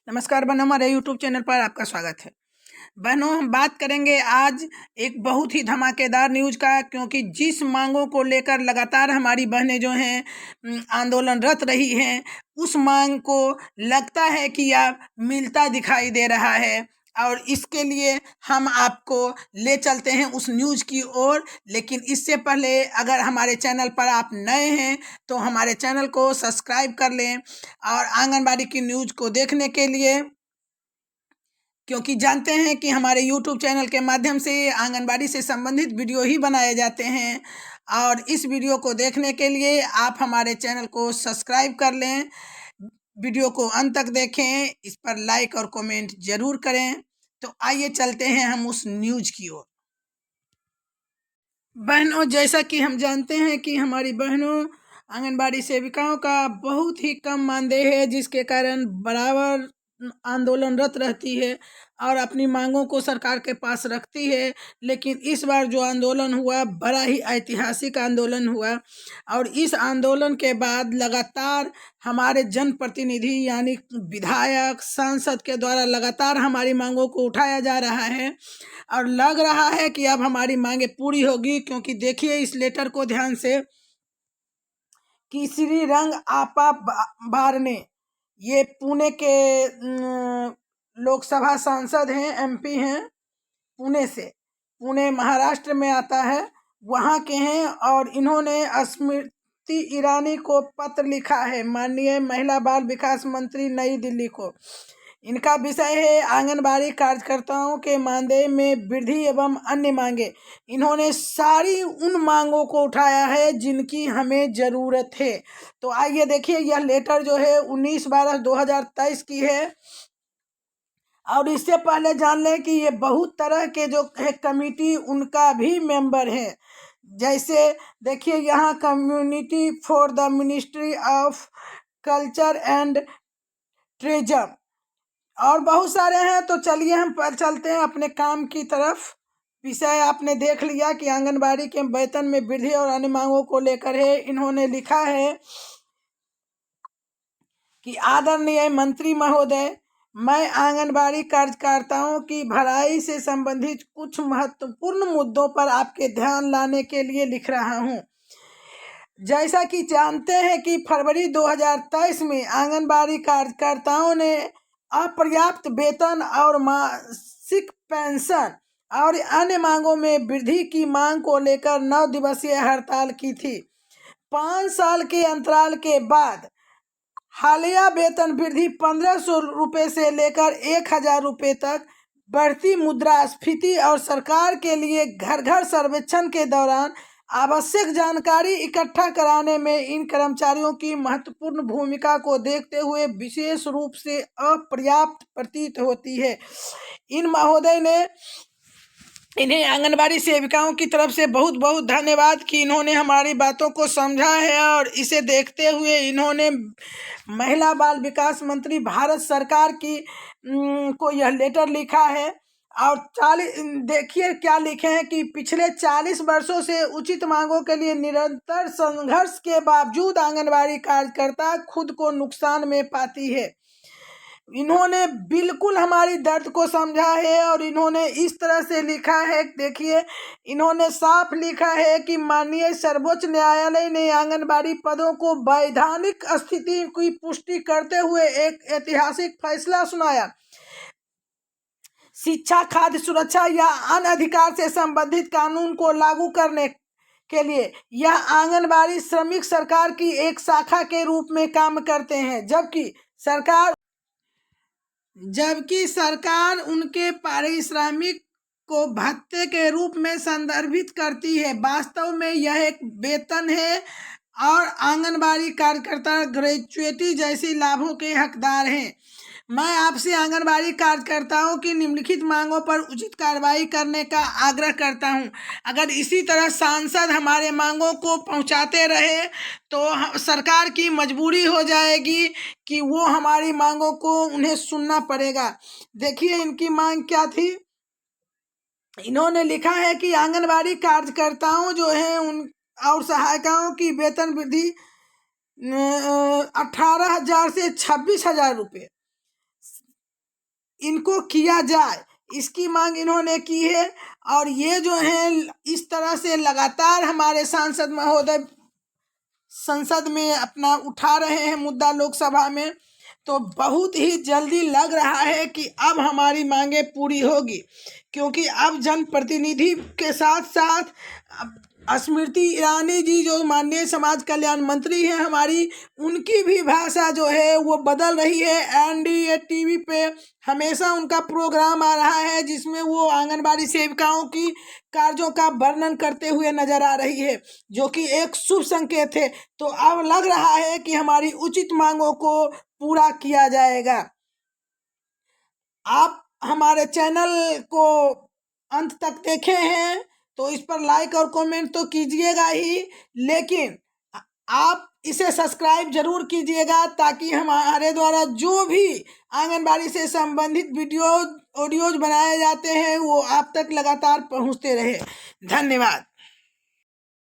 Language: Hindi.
नमस्कार बहनों, हमारे यूट्यूब चैनल पर आपका स्वागत है। बहनों, हम बात करेंगे आज एक बहुत ही धमाकेदार न्यूज का, क्योंकि जिस मांगों को लेकर लगातार हमारी बहनें जो हैं आंदोलनरत रही हैं, उस मांग को लगता है कि अब मिलता दिखाई दे रहा है। और इसके लिए हम आपको ले चलते हैं उस न्यूज़ की ओर। लेकिन इससे पहले अगर हमारे चैनल पर आप नए हैं तो हमारे चैनल को सब्सक्राइब कर लें और आंगनबाड़ी की न्यूज़ को देखने के लिए, क्योंकि जानते हैं कि हमारे यूट्यूब चैनल के माध्यम से आंगनबाड़ी से संबंधित वीडियो ही बनाए जाते हैं। और इस वीडियो को देखने के लिए आप हमारे चैनल को सब्सक्राइब कर लें, वीडियो को अंत तक देखें, इस पर लाइक और कमेंट जरूर करें। तो आइए चलते हैं हम उस न्यूज की ओर। बहनों, जैसा कि हम जानते हैं कि हमारी बहनों आंगनबाड़ी सेविकाओं का बहुत ही कम मानदेय है, जिसके कारण बराबर आंदोलनरत रहती है और अपनी मांगों को सरकार के पास रखती है। लेकिन इस बार जो आंदोलन हुआ, बड़ा ही ऐतिहासिक आंदोलन हुआ और इस आंदोलन के बाद लगातार हमारे जनप्रतिनिधि यानी विधायक, सांसद के द्वारा लगातार हमारी मांगों को उठाया जा रहा है और लग रहा है कि अब हमारी मांगे पूरी होगी। क्योंकि देखिए इस लेटर को ध्यान से कि श्री रंग आपा बारने, ये पुणे के लोकसभा सांसद हैं, एमपी हैं पुणे से। पुणे महाराष्ट्र में आता है, वहाँ के हैं। और इन्होंने स्मृति ईरानी को पत्र लिखा है, माननीय महिला बाल विकास मंत्री नई दिल्ली को। इनका विषय है आंगनबाड़ी कार्यकर्ताओं के मानदेय में वृद्धि एवं अन्य मांगे। इन्होंने सारी उन मांगों को उठाया है जिनकी हमें ज़रूरत है। तो आइए देखिए, यह लेटर जो है 19/12/2023 की है। और इससे पहले जान लें कि ये बहुत तरह के जो है कमेटी, उनका भी मेंबर है। जैसे देखिए यहाँ community for the ministry of culture and treasure और बहुत सारे हैं। तो चलिए हम चलते हैं अपने काम की तरफ। विषय आपने देख लिया कि आंगनबाड़ी के वेतन में वृद्धि और अन्य मांगों को लेकर है। इन्होंने लिखा है कि आदरणीय मंत्री महोदय, मैं आंगनबाड़ी कार्यकर्ताओं की भलाई से संबंधित कुछ महत्वपूर्ण मुद्दों पर आपके ध्यान लाने के लिए लिख रहा हूं। जैसा कि जानते हैं कि फरवरी 2023 में आंगनबाड़ी कार्यकर्ताओं ने अपर्याप्त वेतन और मासिक पेंशन और अन्य मांगों में वृद्धि की मांग को लेकर 9 दिवसीय हड़ताल की थी। 5 साल के अंतराल के बाद हालिया वेतन वृद्धि 1500 रुपये से लेकर 1000 रुपये तक, बढ़ती मुद्रास्फीति और सरकार के लिए घर घर सर्वेक्षण के दौरान आवश्यक जानकारी इकट्ठा कराने में इन कर्मचारियों की महत्वपूर्ण भूमिका को देखते हुए विशेष रूप से अपर्याप्त प्रतीत होती है। इन महोदय ने इन्हें आंगनबाड़ी सेविकाओं की तरफ से बहुत बहुत धन्यवाद कि इन्होंने हमारी बातों को समझा है। और इसे देखते हुए इन्होंने महिला बाल विकास मंत्री भारत सरकार की को यह लेटर लिखा है। और 40 देखिए क्या लिखे हैं कि पिछले 40 वर्षों से उचित मांगों के लिए निरंतर संघर्ष के बावजूद आंगनबाड़ी कार्यकर्ता खुद को नुकसान में पाती है। इन्होंने बिल्कुल हमारी दर्द को समझा है और इन्होंने इस तरह से लिखा है। देखिए इन्होंने साफ लिखा है कि माननीय सर्वोच्च न्यायालय ने आंगनबाड़ी पदों को वैधानिक स्थिति की पुष्टि करते हुए एक ऐतिहासिक फैसला सुनाया। शिक्षा, खाद्य सुरक्षा या अन्य अधिकार से संबंधित कानून को लागू करने के लिए यह आंगनबाड़ी श्रमिक सरकार की एक शाखा के रूप में काम करते हैं, जबकि सरकार उनके पारिश्रमिक को भत्ते के रूप में संदर्भित करती है। वास्तव में यह एक वेतन है और आंगनबाड़ी कार्यकर्ता ग्रेच्युटी जैसी लाभों के हकदार हैं। मैं आपसे आंगनबाड़ी कार्यकर्ताओं की निम्नलिखित मांगों पर उचित कार्रवाई करने का आग्रह करता हूं। अगर इसी तरह सांसद हमारे मांगों को पहुंचाते रहे तो सरकार की मजबूरी हो जाएगी कि वो हमारी मांगों को उन्हें सुनना पड़ेगा। देखिए इनकी मांग क्या थी। इन्होंने लिखा है कि आंगनबाड़ी कार्यकर्ताओं जो हैं उन और सहायिकाओं की वेतन वृद्धि 18,000 से 26,000 रुपये इनको किया जाए, इसकी मांग इन्होंने की है। और ये जो है इस तरह से लगातार हमारे सांसद महोदय संसद में अपना उठा रहे हैं मुद्दा लोकसभा में, तो बहुत ही जल्दी लग रहा है कि अब हमारी मांगे पूरी होगी, क्योंकि अब जनप्रतिनिधि के साथ साथ स्मृति ईरानी जी जो माननीय समाज कल्याण मंत्री हैं हमारी, उनकी भी भाषा जो है वो बदल रही है। एनडीए टीवी पे हमेशा उनका प्रोग्राम आ रहा है जिसमें वो आंगनबाड़ी सेविकाओं की कार्यों का वर्णन करते हुए नजर आ रही है, जो कि एक शुभ संकेत है। तो अब लग रहा है कि हमारी उचित मांगों को पूरा किया जाएगा। आप हमारे चैनल को अंत तक देखे हैं तो इस पर लाइक और कमेंट तो कीजिएगा ही, लेकिन आप इसे सब्सक्राइब जरूर कीजिएगा, ताकि हमारे द्वारा जो भी आंगनबाड़ी से संबंधित वीडियो ऑडियोज बनाए जाते हैं वो आप तक लगातार पहुंचते रहे। धन्यवाद।